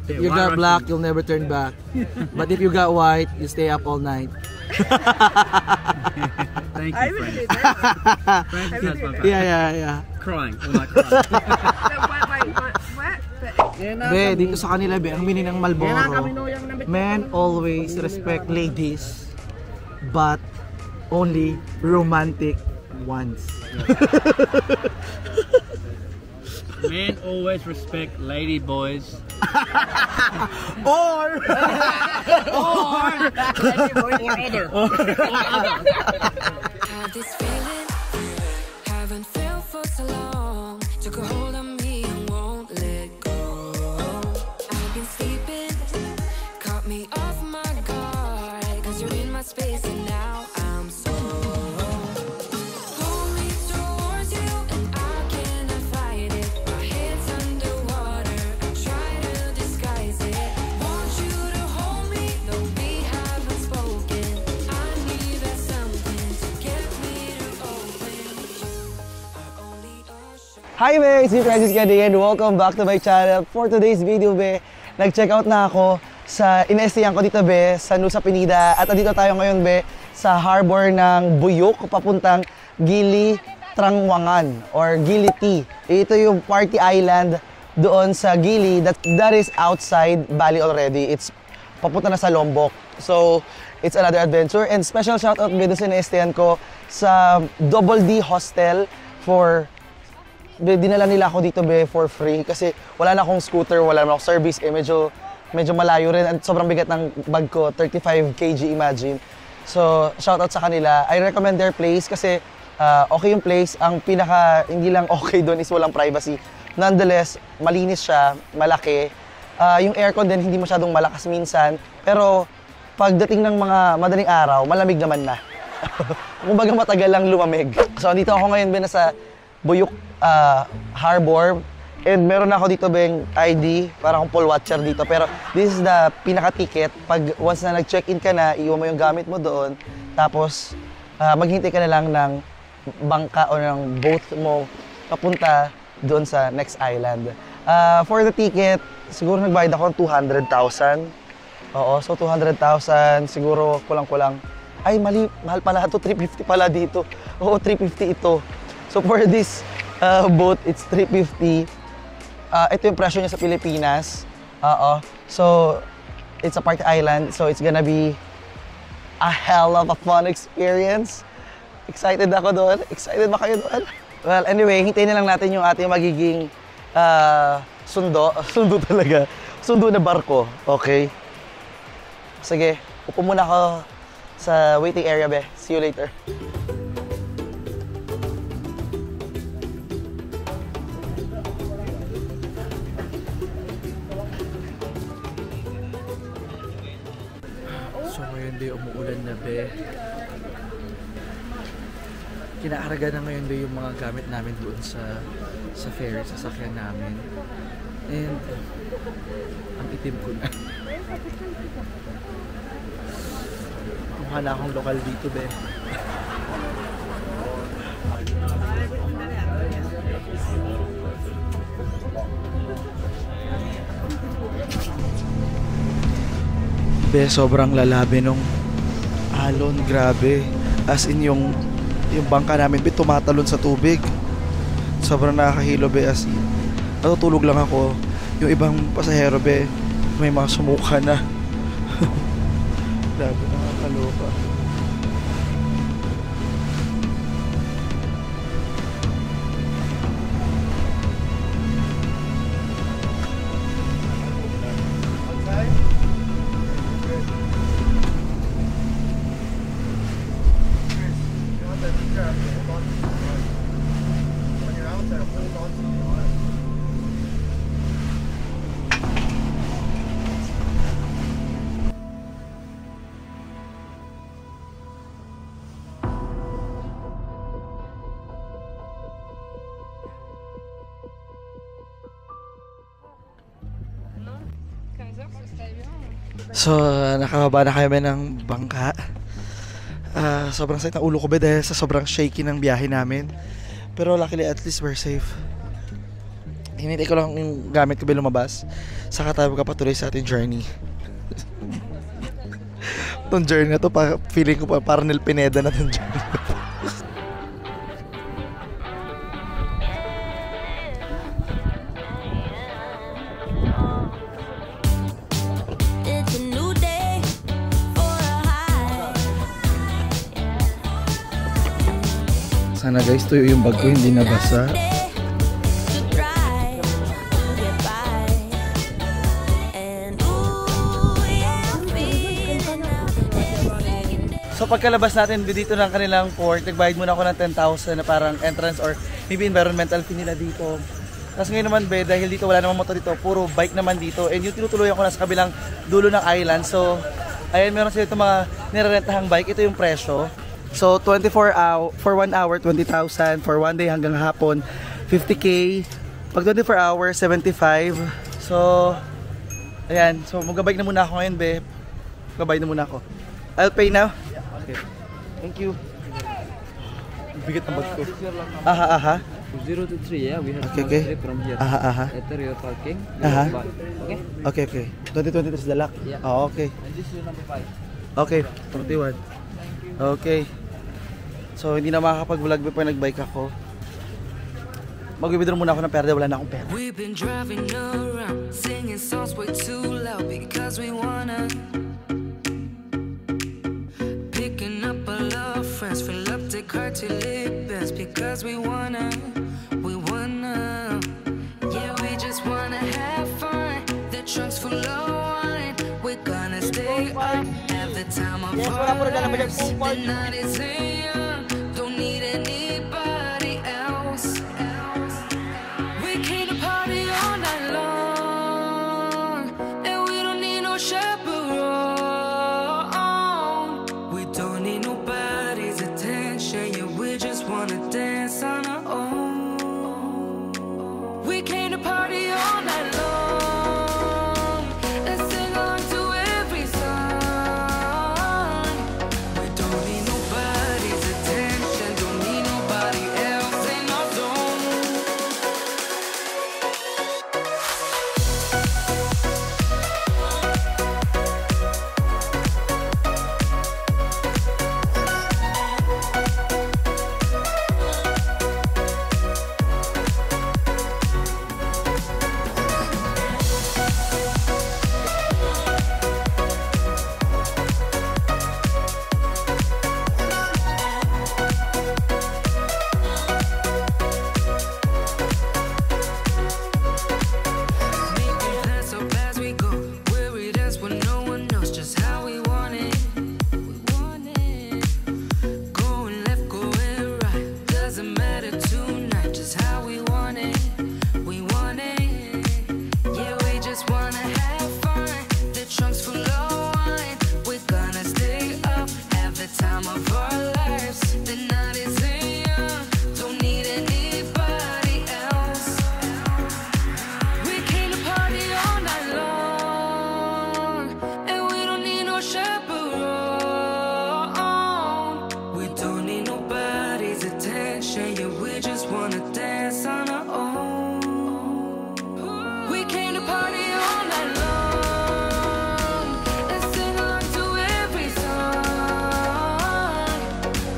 If you got black, you'll never turn back. But if you got white, you stay up all night. Thank you, friend. Yeah. Crying. All night crying. Be, dito sa kanila, be, ang mini ng Marlboro. Men always respect ladies, but only romantic ones. Men always respect lady boys. Or other. Have this feeling, haven't felt for so long. Took a hold on me and won't let go. I've been sleeping, caught me off my guard. 'Cause you're in my space and now I'm so. Pull me towards you and I cannot fight it. My head's underwater, I try to disguise it. Want you to hold me, though we haven't spoken. I need that something to get me to open. You are only a shot. Hi be, it's me Francis Gading and welcome back to my channel. For today's video be, nag-check out na ako sa inestiyan ko dito be, sa Nusa Penida. At andito tayo ngayon be, sa harbor ng Buyuk, papuntang Gili Trangwangan or Gili T. Ito yung party island doon sa Gili that is outside Bali already. It's papunta na sa Lombok. So, it's another adventure. And special shoutout be doon sa inestiyan ko sa Double D Hostel for dinala nila ako dito be for free kasi wala na akong scooter, wala na akong service, medyo malayo rin at sobrang bigat ng bag ko, 35 kg imagine. So, shoutout sa kanila. I recommend their place kasi okay yung place. Ang pinaka hindi lang okay doon is walang privacy. Nonetheless, malinis siya, malaki. Yung aircon din hindi masyadong malakas minsan, pero pagdating ng mga madaling araw, malamig naman na. Kumbaga matagal lang lumamig. So, andito ako ngayon be nasa Buyuk Harbor. And meron ako dito bang ID, para akong poll watcher dito. Pero this is the pinaka-ticket. Pag once na nag-check-in ka na, iwan mo yung gamit mo doon. Tapos maghintay ka na lang ng bangka o ng boat mo papunta doon sa next island. For the ticket, siguro nagbayad ako ng 200,000. Oo, so 200,000, siguro kulang-kulang. Ay, mali, mahal pala ito, 350 pala dito. Oo, 350 ito. So for this boat, it's 350. Ito yung presyo niya sa Pilipinas. So, it's a party island. So, it's gonna be a hell of a fun experience. Excited ako doon. Excited ba kayo doon? Well, anyway, hintayin na lang natin yung ating magiging sundo. Sundo talaga. Sundo na barko. Okay? Sige, upo muna ako sa waiting area, be. See you later. So ngayon be, umuulan na be. Kinakarga na ngayon be yung mga gamit namin doon sa ferry, sa sasakyan namin. And ang itim ko na. Mukha na akong lokal dito be. Be, sobrang lalabe nung alon, grabe. As in yung bangka namin, be, tumatalon sa tubig. Sobrang nakakahilo, be, as in. Natutulog lang ako. Yung ibang pasahero, be, may mga sumuka na. Grabe, nakakaloka. So, nakababa na kami ng bangka. Sobrang sakit ng ulo ko ba dahil sa sobrang shaky ng biyahe namin. Pero luckily at least we're safe. Hinintay ko lang yung gamit ko ba lumabas. Saka tayo magpapatuloy sa ating journey. Itong journey na to, feeling ko parang Nel Pineda na itong journey. It's a new day for a high. Sana guys, tuyo yung bag ko, hindi nabasa. Day to try get by. And ooh, yeah, I'm feeling everything. So pagkalabas natin dito ng kanilang port, nagbayad muna ako ng 10,000 na parang entrance or maybe environmental fee nila dito. Tapos ngayon naman be, dahil dito wala namang motor dito, puro bike naman dito. And yung tinutuluyan ko na sa kabilang dulo ng island. So, ayan, meron sila itong mga nirerentahang bike. Ito yung presyo. So, 24 hour, for 1 hour, 20,000. For 1 day hanggang hapon, 50K. Pag 24 hours, 75. So, ayan. So, mag-bike na muna ako ngayon be. Mag-bike na muna ako. I'll pay now? Okay. Thank you. Bigat ang bag ko. Aha, aha. 0 to 3, yeah, we have Okay, okay. trip from here. Aha, aha. Later you're parking. Aha. Okay? Okay, okay. 2020 is the lock? Yeah. Oh, okay. And this is your number 5. Okay, 21. Okay. So, hindi na makakapag-vlog before nag-bike ako. Mag-withdraw muna ako ng pera, wala na akong pera. We've been driving around, singing songs way too loud because we wanna. Picking up all our friends, fill up the car till it bends because we wanna. Yeah, we just wanna have fun. The trunk's full of wine. We're gonna stay up, have the time of our lives. The night is young, don't need anybody else. We came to party all night long, and we don't need no chaperone. We don't need nobody's attention, yeah, we just wanna dance on our own. We came to party all night long and sing along to every song. We don't need nobody's attention, don't need nobody else in our zone. Making plans so as we go, worried as when no one knows just how we want it. We want it. Going left, going right, doesn't matter tonight. Just how we want it. We want it. Yeah, we just wanna have fun. The trunk's full of wine. We're gonna stay up, have the time of our lives. The night is young, don't need anybody else. We came to party all night long, and we don't need no chaperone. We don't need nobody's attention, yeah, we just wanna dance on our own. We came to party all night long and sing along to every song.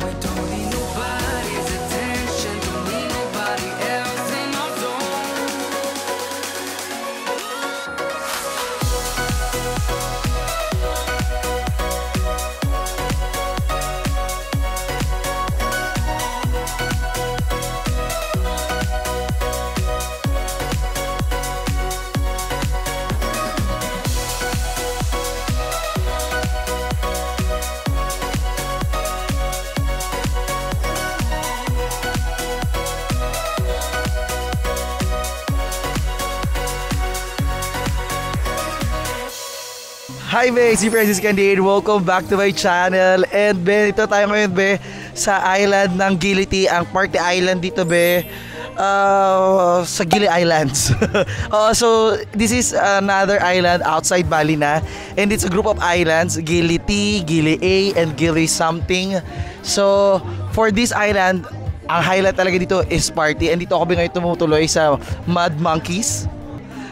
We don't need nobody's attention, don't need nobody else in our zone. Hi be, si Francis Candide. Welcome back to my channel. And be, ito tayo ngayon be sa island ng Giliti, ang party island dito be. Sa Gili Islands. So this is another island outside Bali na, and it's a group of islands, Gili T, Gili A, and Gili something. So for this island, Ang highlight talaga dito is party. And dito ako ngayon tumutuloy sa Mad Monkeys.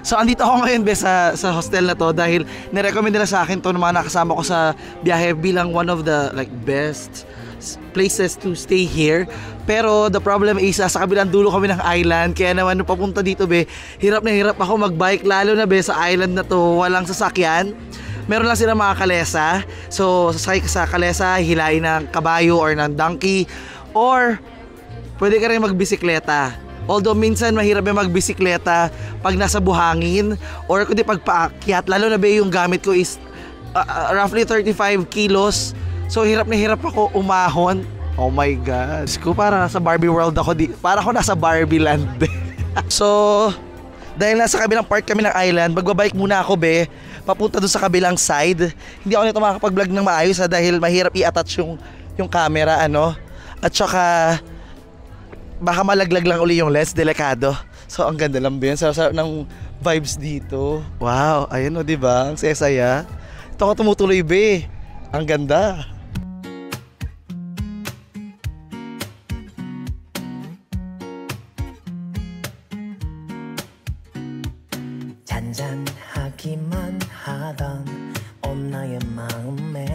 So andito ako ngayon sa hostel na to dahil nirecommend nila sa akin to ng mga nakasama ko sa biyahe bilang one of the like best places to stay here. Pero the problem is sa kabilang dulo kami ng island, kaya naman nung papunta dito be, hirap na hirap ako magbike, lalo na be sa island na to, walang sasakyan. Meron lang sila mga kalesa. So sasakay ka sa kalesa, hilain ng kabayo or ng donkey, or pwede ka rin magbisikleta. Although minsan mahirap yung magbisikleta pag nasa buhangin or kundi pag paakyat, lalo na be yung gamit ko is roughly 35 kilos. So hirap na hirap ako umahon. Oh my God. Ko para nasa Barbie world ako para ako nasa Barbie land. So dahil nasa kabilang part kami ng island, magbabike muna ako be, papunta doon sa kabilang side. Hindi ako nito makakapag-vlog ng maayos dahil mahirap i-attach yung camera ano. At saka baka malaglag lang uli yung lens, delikado. So ang ganda lang ba yun, sarap ng vibes dito. Wow, ayun o diba, ang saya-saya. Ito ako tumutuloy be, ang ganda. 잔잔하기만 하던 온 나의 마음에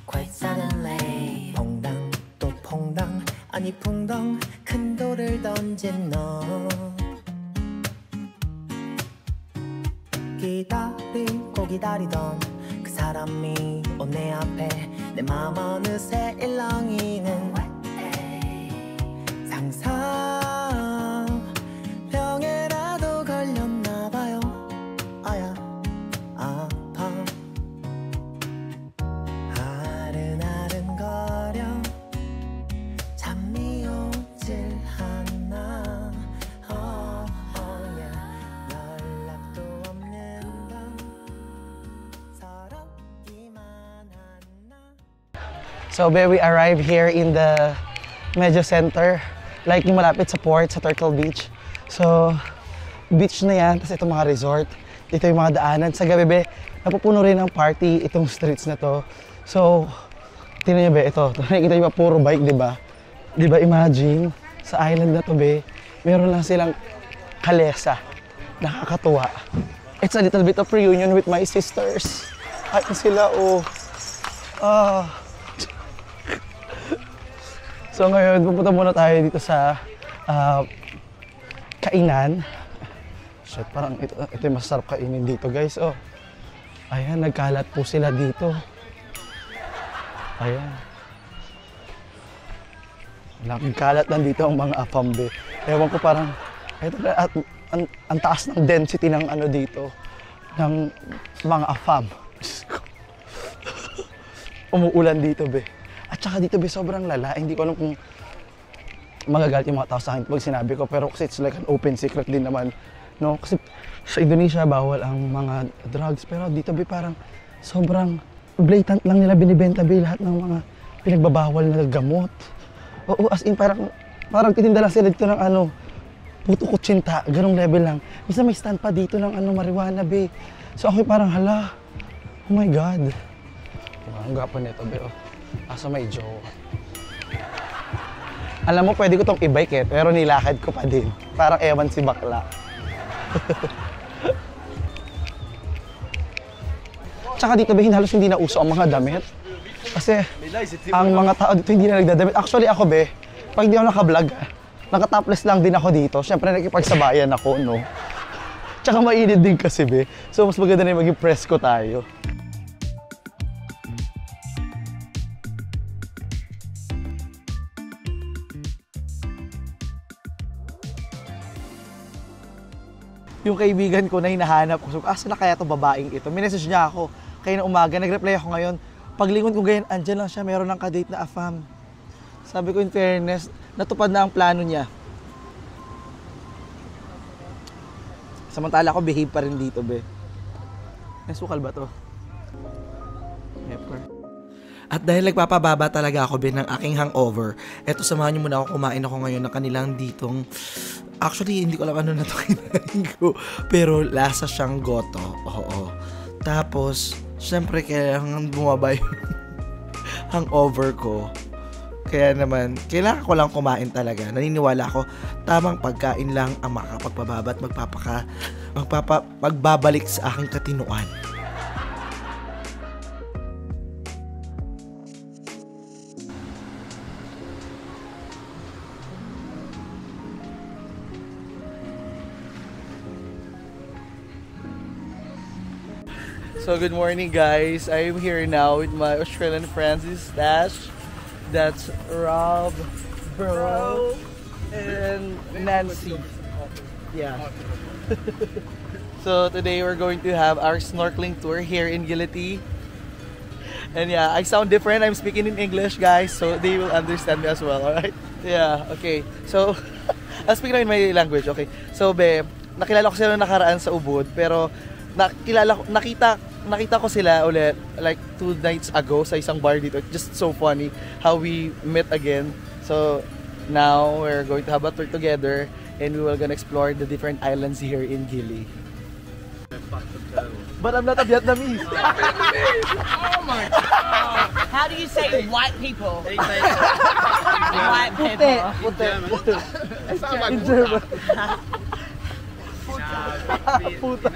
Quite suddenly 퐁당 또 퐁당 아니 퐁당 큰 돌을 던진 너 기다리고 기다리던 그 사람이 온 내 앞에 내 맘 어느새 일렁이는 상상병에라도 걸렸나봐요 아야 아파 아른아른거려 잠이 오질 않아 연락도 없는 밤 서럽기만 하나. So be, we arrive here in the medyo center, like yung malapit sa port, sa Turtle Beach. So beach na yan, tapos itong mga resort, dito yung mga daanan. Sa gabi be, napupuno rin ng party itong streets na to. So tingnan nyo be, ito, nakikita nyo ba puro bike, diba? Diba, imagine, sa island na to be, meron lang silang kalesa. Nakakatuwa. It's a little bit of reunion with my sisters. Ayun sila, oh. So ngayon, pupunta muna tayo dito sa kainan. Shit, parang ito yung masarap kainin dito, guys. Oh. Ayan, nagkalat po sila dito. Ayan. Nagkalat lang dito ang mga afambe. Ewan ko parang, ito, at ang taas ng density ng ano dito, ng mga afam. Umuulan dito, be. At saka dito be, sobrang lala. Hindi ko alam kung magagalit yung mga tao sa akin pag sinabi ko. Pero kasi it's like an open secret din naman. No? Kasi sa Indonesia, bawal ang mga drugs. Pero dito be, parang sobrang blatant lang nila binibenta be lahat ng mga pinagbabawal na gamot. Oo, as in parang titinda lang sila dito ng ano, puto kutsinta, ganong level lang. Minsan may stand pa dito ng ano, marijuana be. So ako parang hala, oh my God. Ang gwapo nito be, oh. Asa may jowa. Alam mo, pwede ko tong i-bike eh, pero nilakad ko pa din. Parang ewan si bakla. Tsaka dito ba, halos hindi na uso ang mga damit. Kasi ang mga tao dito hindi na nagdadamit. Actually ako be, pag hindi ako naka-vlog, naka-topless lang din ako dito. Siyempre nakikipagsabayan ako, no? Tsaka mainit din kasi be. So mas maganda na yung maging presko tayo. Yung kaibigan ko na hinahanap ko, so, asa na kaya itong babaeng ito? Minessage niya ako, kaya na umaga, nag-reply ako ngayon. Paglingon ko ganyan, andyan lang siya, meron ng kadate na afam. Sabi ko in fairness, natupad na ang plano niya. Samantala ako, behave pa rin dito, be. May sukal ba to? Pepper. At dahil nagpapababa talaga ako, be, ng aking hangover, eto samahan niyo muna ako, kumain ako ngayon ng kanilang ditong. Actually, hindi ko alam ano na ito kinain ko. Pero lasa siyang goto. Oo. Tapos, syempre kailangan bumaba yung hangover ko. Kaya naman, kailangan ko lang kumain talaga. Naniniwala ako, tamang pagkain lang ang makakapagpababa at magbabalik sa aking katinuan. So good morning guys, I'm here now with my Australian friends. This is Dash, that's Rob, Bro, and Nancy. Yeah. So today we're going to have our snorkeling tour here in Gility. And yeah, I sound different, I'm speaking in English guys, so they will understand me as well, alright? Yeah, okay. So, I'll speak now in my language, okay? So be, nakilala ko sila nakaraan sa Ubud, pero nakita ko sila ulit like 2 nights ago sa isang bar dito. Just so funny how we met again. So now we're going to have a tour together and we will gonna explore the different islands here in Gili. But I'm not a Vietnamese. Oh my god! How do you say white people? White people. Puti. It sounds like In German. Puta.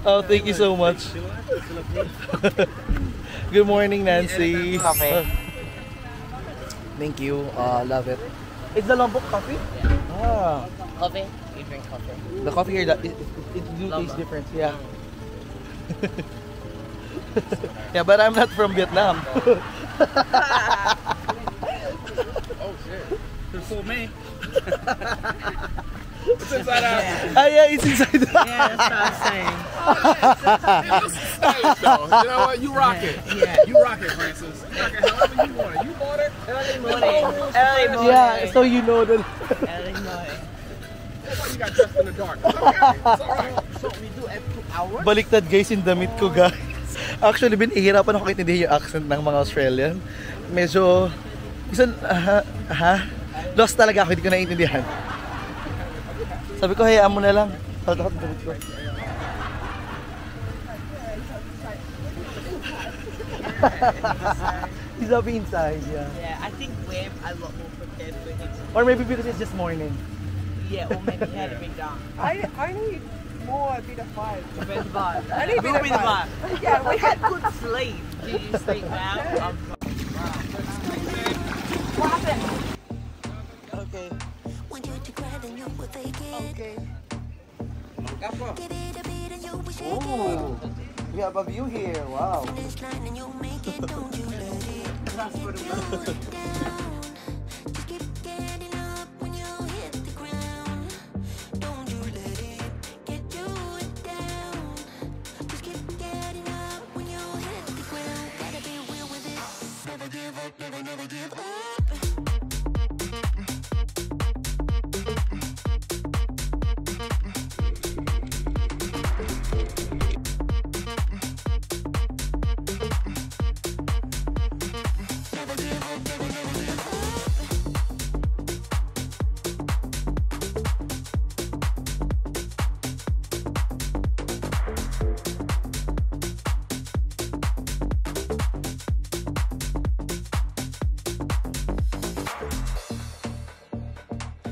Oh, thank you so much. Good morning, Nancy. Coffee. Thank you. Love it. It's the Lombok coffee? Ah. Coffee? You drink coffee? The coffee here, it do taste different. Yeah. Yeah, but I'm not from Vietnam. Oh shit. It's for me. It's inside out. Ah, yeah, it's inside. Yeah, that's what I'm saying. It's stylish though. You know what? You rock it. Yeah. You rock it, Francis. You rock it however you want it. You bought it. Early morning. Early morning. Yeah, so you know that. Early morning. That's why you got dressed in the dark. It's okay. It's alright. So we do every 2 hours? Baliktad guys yung damit ko guys. Actually, binihirapan ako intindihin yung accent ng mga Australian. Medyo, lost talaga ako, hindi ko naiintindihan. Sabi ko, hayaan mo na lang. Takot damit ko. He's up inside, yeah. Yeah, I think we're a lot more prepared for him. Or maybe because it's just morning. Yeah, or maybe he had a big dance. I need more bit of vibe. A bit of vibe. I need a bit of vibe. Yeah, we had good sleep. Did you sleep well? What happened? Okay. Okay. Oh, we have a view here. Wow.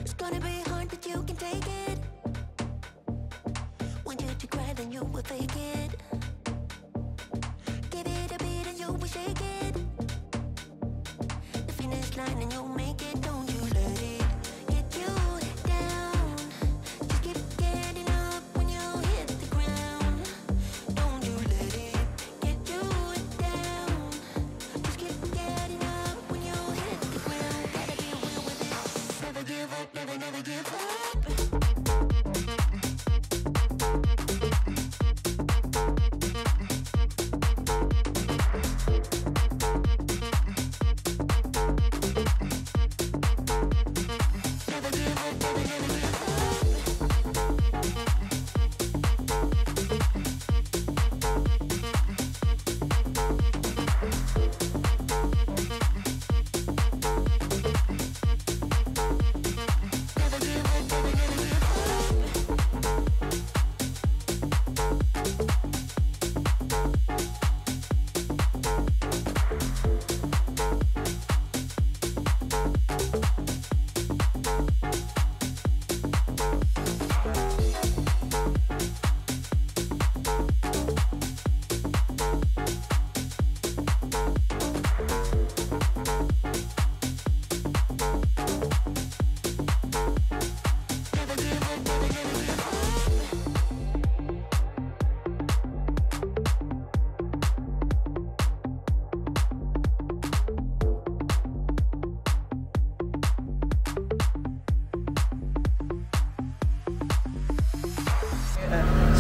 It's gonna be hard, but you can take it. Want you to cry, then you will fake it. Give it a beat and you will shake it. The finish line and you'll make it. Don't you let it get you down. Just keep getting up when you hit the ground. Don't you let it get you down. Just keep getting up when you hit the ground. Gotta be real with it. Never give up, never give up. Never give up, never give up.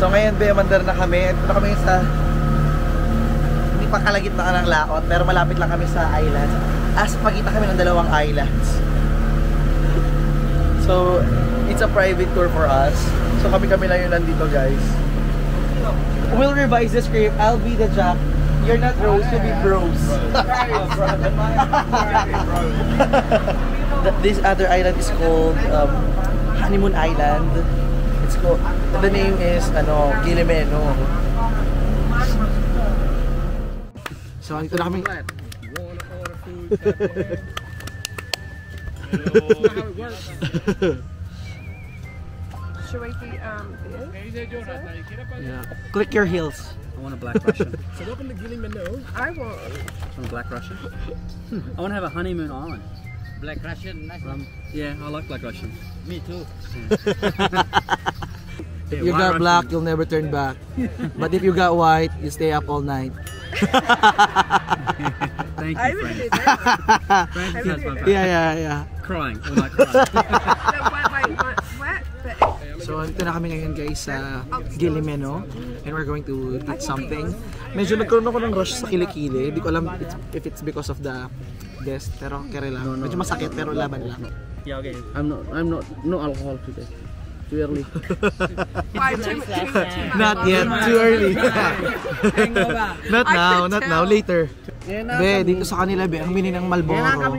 So ngayon be, mandar na kami. Ito na kami sa hindi pa kalagitnaan ng laot, pero malapit lang kami sa islands. As pagkita kami ng dalawang islands. So it's a private tour for us. So kami lang yung nandito, guys. We'll revise the script. I'll be the Jack. You're not Rose, you'll be Bros. This other island is called Honeymoon Island. It's called, the name is Gilimeno. So dito na kami. Should we be Yeah. Click your heels. I want a black Russian. So welcome to Gilimeno. I want. Some black Russian. I want to have a honeymoon island. Black Russian, nice one. Yeah, I like black Russian. Me too. Yeah, You white got Russian. black, you'll never turn back. But if you got white, you stay up all night. Thank I you, really friend. did that. Francis, that's my Yeah. Crying. All night crying. Wet. So, dito na kami ngayon guys sa Gilimeno. And we're going to eat something. Medyo nagkaroon ako ng rush sa kilikili. Hindi ko alam if it's because of the guest. Pero kere lang. Medyo masakit pero laban lang. Yeah, okay. I'm not, no alcohol today. Too early. Why? Too much. Not yet. Too early. Not now. Later. Be, dito sa kanila be, ang mini ng Marlboro.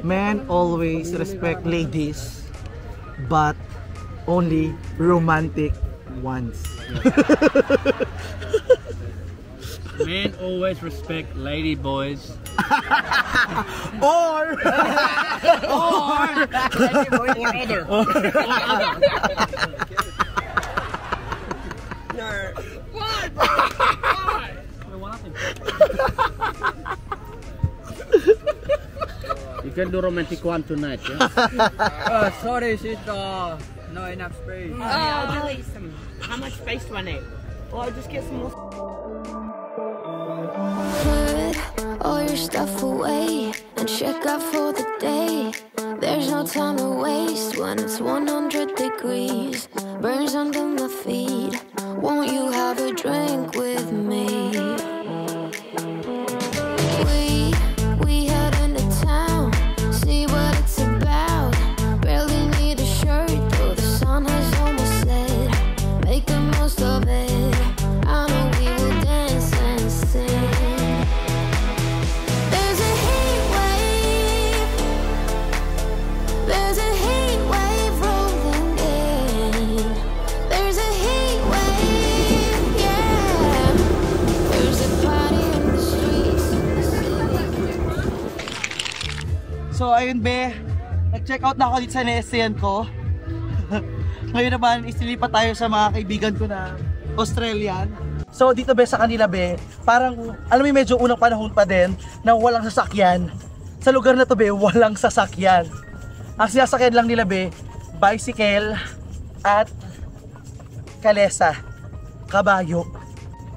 Men always respect ladies. But only romantic ones. Men always respect lady boys. Or Other. You can do romantic one tonight, yeah? Sorry, sister. No enough space. I'll delete some. How much space do I need? Well, I'll just get some more. Put all your stuff away and check out for the day. There's no time to waste when it's 100 degrees. Burns under my feet. Won't you have a drink with me? We head into town, see what it's about. Barely need a shirt though the sun has almost set. Make the most of it. I know we will dance and sing. There's a heat wave. There's a heat wave rolling in. There's a heat wave, yeah. There's a party in the streets. So ayun be, nag-check out na ako dito sa NSCN ko. Ngayon naman, isilipat tayo sa mga kaibigan ko na Australian. So dito be, sa kanila be, parang, alam mo medyo unang panahon pa din na walang sasakyan. Sa lugar na to be, walang sasakyan. Ang sinasakyan lang nila be, bicycle at kalesa, kabayo.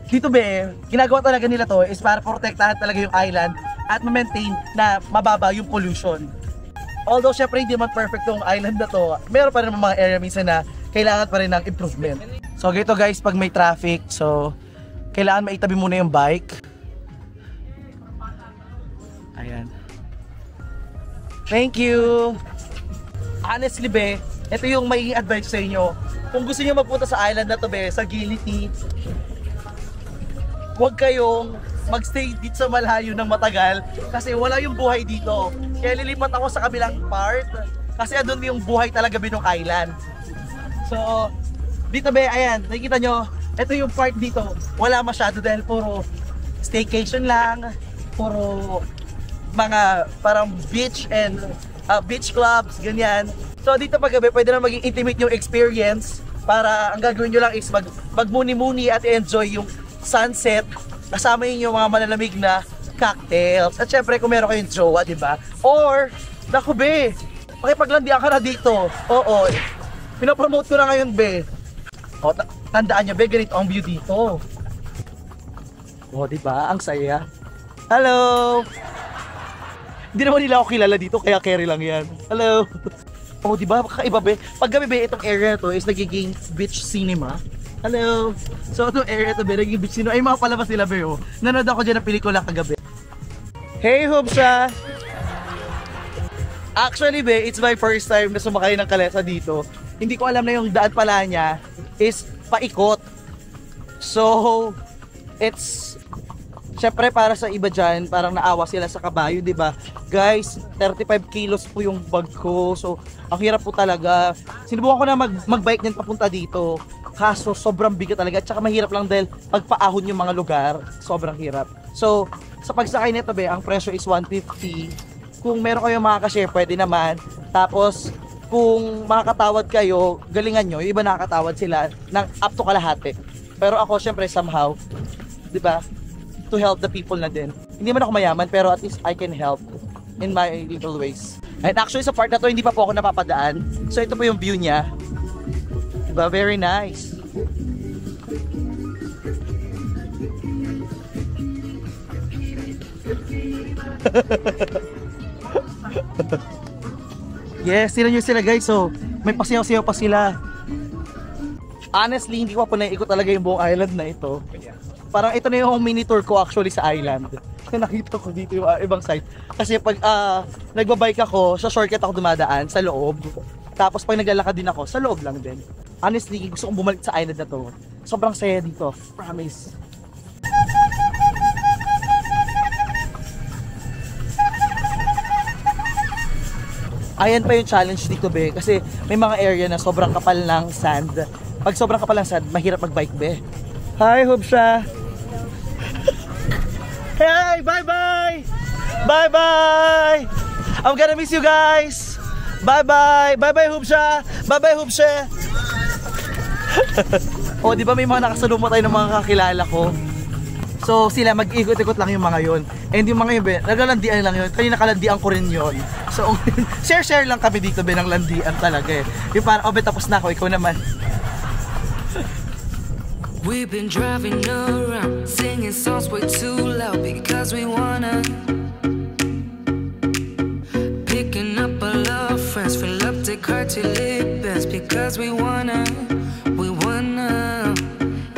Dito be, ginagawa talaga nila to is para protektahan talaga yung island at ma-maintain na mababa yung pollution. Although syempre hindi man perfect tong island na to, meron pa rin mga area minsan na kailangan pa rin ng improvement. So ganito guys, pag may traffic, so kailangan maitabi muna yung bike. Ayan. Thank you! Honestly be, ito yung may advice sa inyo. Kung gusto niyo magpunta sa island na to be, sa Gility, huwag kayong magstay dito sa malayo ng matagal kasi wala yung buhay dito. Kaya lilipat ako sa kabilang part kasi andun yung buhay talaga binong island. So, dito be, ayan, nakikita nyo, ito yung part dito, wala masyado dahil puro staycation lang, puro mga parang beach and beach clubs, ganyan. So dito paggabi, pwede na maging intimate yung experience para ang gagawin nyo lang is magmuni-muni at enjoy yung sunset kasama yung mga malalamig na cocktails. At syempre kung meron kayong jowa, di ba? Or, naku be, makipaglandian ka na dito. Oo, pinapromote ko na ngayon be. O, tandaan nyo be, ganito ang view dito. O, di ba? Ang saya. Hello! Hindi naman nila ako kilala dito, kaya carry lang yan. Hello! O, di ba? Kakaiba be. Pag gabi be, itong area to is nagiging beach cinema. Hello! So, itong area to be, naging beach. Sino ay mga palabas nila, be, oh. Nanood ako dyan ng pelikula kagabi. Hey, Hubsha! Actually, be, it's my first time na sumakay ng kalesa dito. Hindi ko alam na yung daan pala niya is paikot. So, it's... Siyempre, para sa iba dyan, parang naawa sila sa kabayo, di ba? Guys, 35 kilos po yung bag ko. So, ang hirap po talaga. Sinubukan ko na mag-bike niyan papunta dito. Kaso, sobrang bigat talaga. At saka mahirap lang dahil pagpaahon yung mga lugar. Sobrang hirap. So, sa pagsakay nito, be, ang presyo is 150. Kung meron kayong makakashare, pwede naman. Tapos, kung makakatawad kayo, galingan nyo. Yung iba nakakatawad sila ng up to kalahati. Pero ako, syempre, somehow, di ba? To help the people na din. Hindi man ako mayaman, pero at least I can help in my little ways. And actually sa part na to, hindi pa po ako napapadaan. So ito po yung view niya. Diba? Very nice. Yes, sila nyo sila guys. So, may pasiyaw-siyaw pa sila. Honestly, hindi ko pa naiikot talaga yung buong island na ito. Parang ito na yung mini tour ko actually sa island. Nakita ko dito yung ibang side. Kasi pag nagbabike ako, sa shortcut ako dumadaan sa loob. Tapos pag naglalakad din ako, sa loob lang din. Honestly, gusto kong bumalik sa island na to. Sobrang saya dito. Promise. Ayan pa yung challenge dito, be. Kasi may mga area na sobrang kapal ng sand. Pag sobrang kapal ng sand, mahirap mag-bike, be. Hi, Hubsha! Hey, bye-bye! Bye-bye! I'm gonna miss you guys! Bye-bye! Bye-bye, Hubsha! Bye-bye, Hubsha! O, di ba may mga nakasalubong tayo ng mga kakilala ko? So, sila mag-ikot-ikot lang yung mga yon. And yung mga yun, be, naglalandian lang yun. Kanina kalandian ko rin yun. So, share-share lang kami dito, be, ng landian talaga eh. Yung parang, be, tapos na ako, ikaw naman. We've been driving around, singing songs way too loud because we wanna. Picking up all our friends, fill up the car till it bends because we wanna.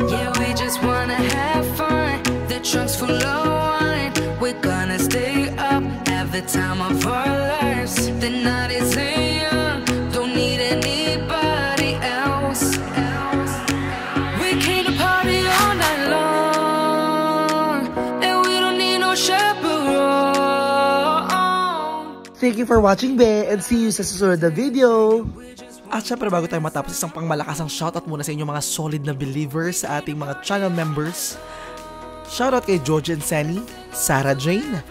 Yeah, we just wanna have fun. The trunk's full of wine. We're gonna stay up, have the time of our lives. The night is young, don't need anybody else. We came to party all night long, and we don't need no chaperone. Thank you for watching, be, and see you sa susunod na video. At syempre, bago tayo matapos, isang pangmalakasang shoutout muna sa inyong mga solid na believers sa ating mga channel members. Shoutout kay Georgian Seni, Sarah Jane,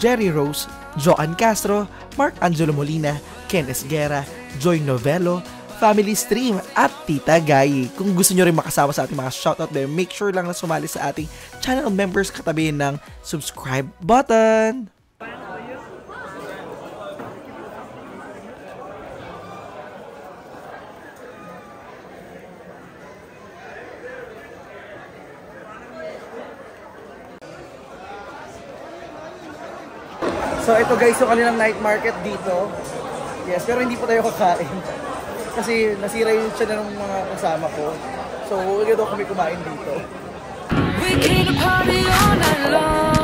Jerry Rose, Joan Castro, Mark Angelo Molina, Ken Esguera, Joy Novello, Family Stream, at Tita Gai. Kung gusto nyo rin makasama sa ating mga shoutout there, make sure lang na sumali sa ating channel members katabi ng subscribe button. So ito guys, yung kanilang night market dito. Yes, pero hindi pa tayo kakain. Kasi nasira yung siya ng mga kasama ko. So, huwag daw kami kumain dito. We came to party all night long.